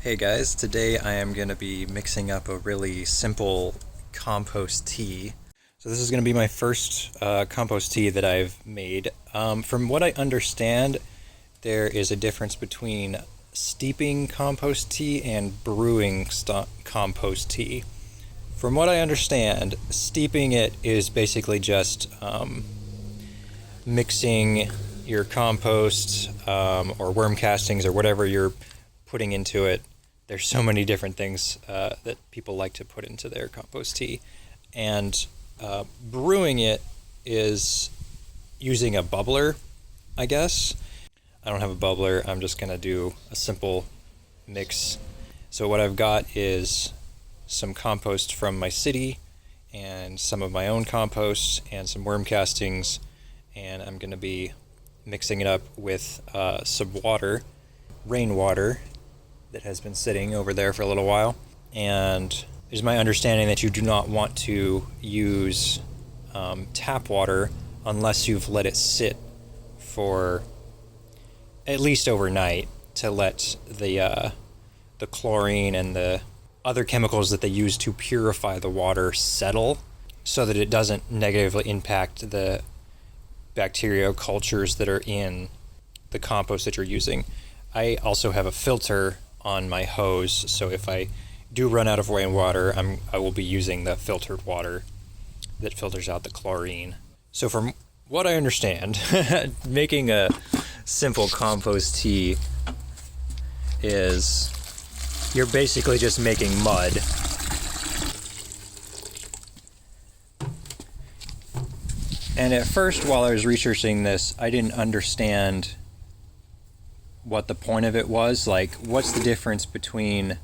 Hey guys, today I am going to be mixing up a really simple compost tea. So this is going to be my first compost tea that I've made. From what I understand, there is a difference between steeping compost tea and brewing compost tea. From what I understand, steeping it is basically just mixing your compost or worm castings or whatever you're putting into it. There's so many different things that people like to put into their compost tea. And brewing it is using a bubbler, I guess. I don't have a bubbler. I'm just going to do a simple mix. So what I've got is some compost from my city and some of my own compost and some worm castings. And I'm going to be mixing it up with some water, rainwater, that has been sitting over there for a little while. And it is my understanding that you do not want to use tap water unless you've let it sit for at least overnight to let the chlorine and the other chemicals that they use to purify the water settle so that it doesn't negatively impact the bacteria cultures that are in the compost that you're using. I also have a filter on my hose, so if I do run out of rainwater, I will be using the filtered water that filters out the chlorine. So from what I understand, making a simple compost tea is you're basically just making mud. And at first, while I was researching this, I didn't understand what the point of it was. Like, what's the difference between,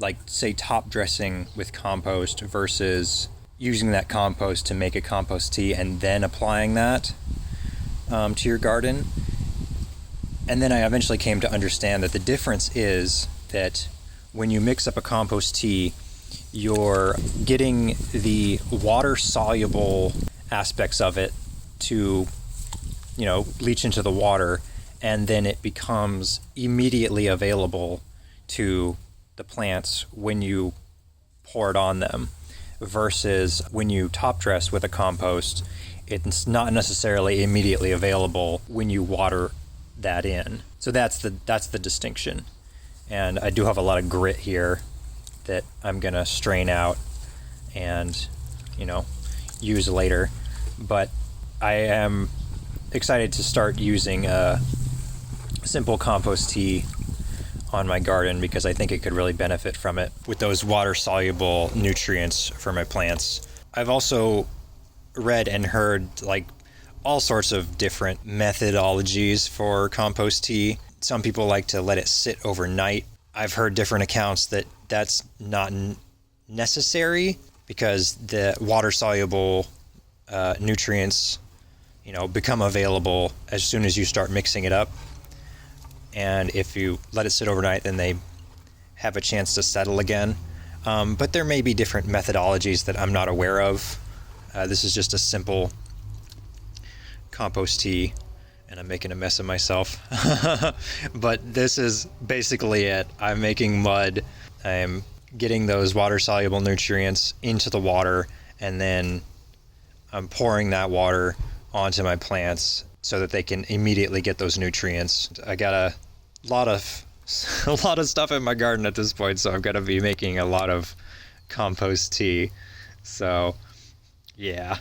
like, say, top dressing with compost versus using that compost to make a compost tea and then applying that to your garden. And then I eventually came to understand that the difference is that when you mix up a compost tea, you're getting the water-soluble aspects of it to, leach into the water, and then it becomes immediately available to the plants when you pour it on them, versus when you top dress with a compost, it's not necessarily immediately available when you water that in. So that's the distinction. And I do have a lot of grit here that I'm gonna strain out and use later, but I am excited to start using a simple compost tea on my garden because I think it could really benefit from it with those water-soluble nutrients for my plants. I've also read and heard all sorts of different methodologies for compost tea. Some people like to let it sit overnight. I've heard different accounts that that's not necessary because the water-soluble nutrients, become available as soon as you start mixing it up. And if you let it sit overnight, then they have a chance to settle again. But there may be different methodologies that I'm not aware of. This is just a simple compost tea, and I'm making a mess of myself. But this is basically it. I'm making mud. I'm getting those water-soluble nutrients into the water, and then I'm pouring that water onto my plants so that they can immediately get those nutrients. I got a lot of stuff in my garden at this point, so I'm going to be making a lot of compost tea. So, yeah.